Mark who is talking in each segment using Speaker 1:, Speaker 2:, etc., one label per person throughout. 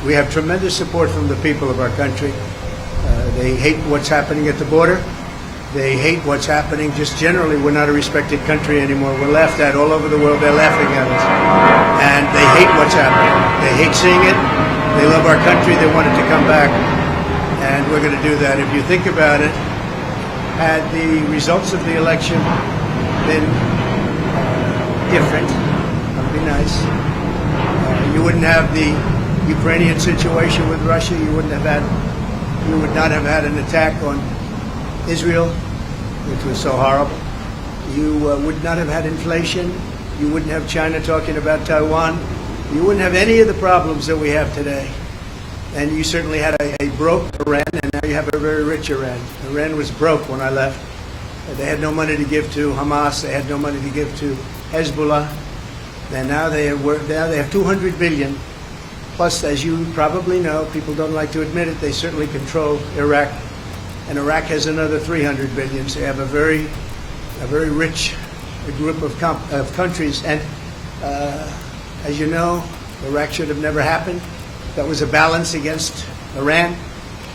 Speaker 1: We have tremendous support from the people of our country. They hate what's happening at the border. They hate what's happening just generally. We're not a respected country anymore. We're laughed at all over the world. They're laughing at us. And they hate what's happening. They hate seeing it. They love our country. They want it to come back. And we're going to do that. If you think about it, had the results of the election been different, that would be nice. You wouldn't have the Ukrainian situation with Russia. You would not have had an attack on Israel, which was so horrible. You would not have had inflation. You wouldn't have China talking about Taiwan. You wouldn't have any of the problems that we have today. And you certainly had a broke Iran, and now you have a very rich Iran. Iran was broke when I left. They had no money to give to Hamas. They had no money to give to Hezbollah. And now they have 200 billion. Plus, as you probably know, people don't like to admit it, they certainly control Iraq. And Iraq has another 300 billion. So you have a very rich group of countries. And as you know, Iraq should have never happened. That was a balance against Iran,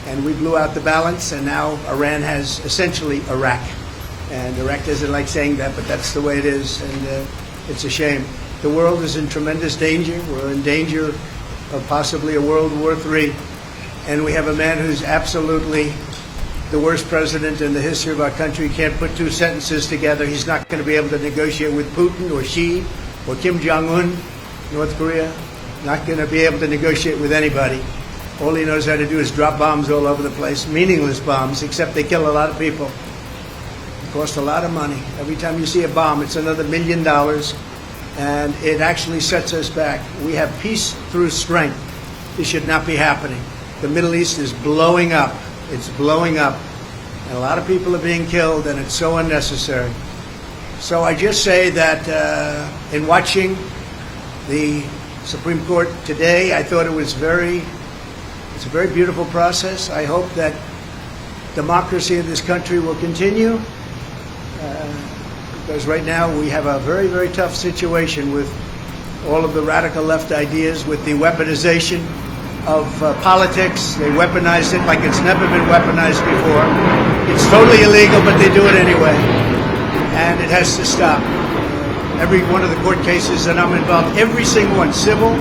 Speaker 1: and we blew out the balance, and now Iran has essentially Iraq. And Iraq doesn't like saying that, but that's the way it is, and it's a shame. The world is in tremendous danger. We're in danger of possibly a World War III, and we have a man who's absolutely the worst president in the history of our country. He can't put two sentences together. He's not going to be able to negotiate with Putin or Xi or Kim Jong-un, North Korea. Not going to be able to negotiate with anybody. All he knows how to do is drop bombs all over the place, meaningless bombs, except they kill a lot of people. It costs a lot of money. Every time you see a bomb, it's another $1 million, and it actually sets us back. We have peace through strength. This should not be happening. The Middle East is blowing up. It's blowing up, and a lot of people are being killed, and it's so unnecessary. So I just say that in watching the Supreme Court today, I thought it's a very beautiful process. I hope that democracy in this country will continue, because right now we have a very, very tough situation with all of the radical left ideas, with the weaponization of politics. They weaponize it like it's never been weaponized before. It's totally illegal, but they do it anyway, and it has to stop. Every one of the court cases that I'm involved, every single one, civil,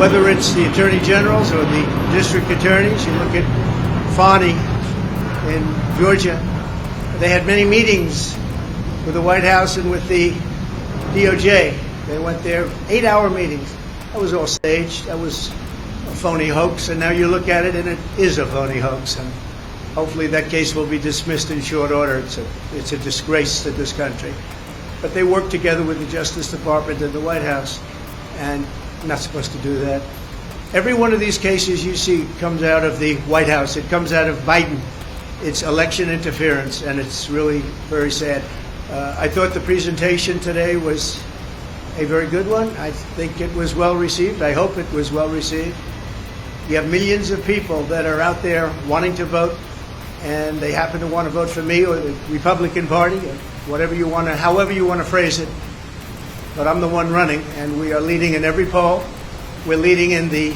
Speaker 1: whether it's the attorney generals or the district attorneys. You look at Fani in Georgia. They had many meetings with the White House and with the DOJ. They went there, 8-hour meetings. That was all staged. That was a phony hoax. And now you look at it, and it is a phony hoax. And hopefully that case will be dismissed in short order. It's a disgrace to this country. But they work together with the Justice Department and the White House, and not supposed to do that. Every one of these cases you see comes out of the White House. It comes out of Biden. It's election interference, and it's really very sad. I thought the presentation today was a very good one. I think it was well received. I hope it was well received. You have millions of people that are out there wanting to vote, and they happen to want to vote for me or the Republican Party, or whatever you want to, however you want to phrase it. But I'm the one running, and we are leading in every poll. We're leading in the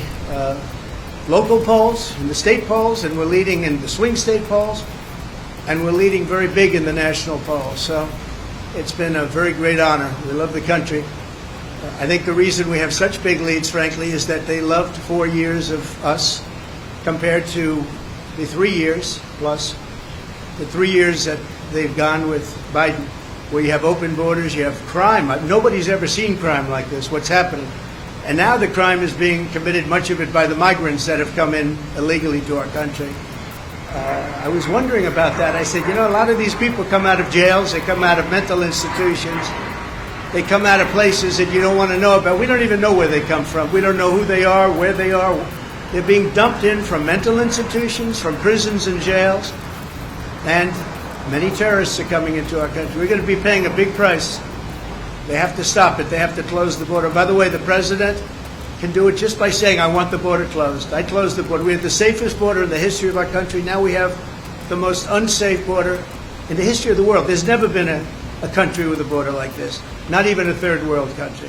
Speaker 1: local polls, in the state polls, and we're leading in the swing state polls, and we're leading very big in the national polls. So it's been a very great honor. We love the country. I think the reason we have such big leads, frankly, is that they loved 4 years of us compared to the 3 years plus, the 3 years that they've gone with Biden, where you have open borders, you have crime. Nobody's ever seen crime like this, what's happening. And now the crime is being committed, much of it by the migrants that have come in illegally to our country. I was wondering about that. I said, a lot of these people come out of jails, they come out of mental institutions, they come out of places that you don't want to know about. We don't even know where they come from. We don't know who they are, where they are. They're being dumped in from mental institutions, from prisons and jails, and many terrorists are coming into our country. We're going to be paying a big price. They have to stop it. They have to close the border. By the way, the president can do it just by saying, I want the border closed. I closed the border. We had the safest border in the history of our country. Now we have the most unsafe border in the history of the world. There's never been a country with a border like this, not even a third world country.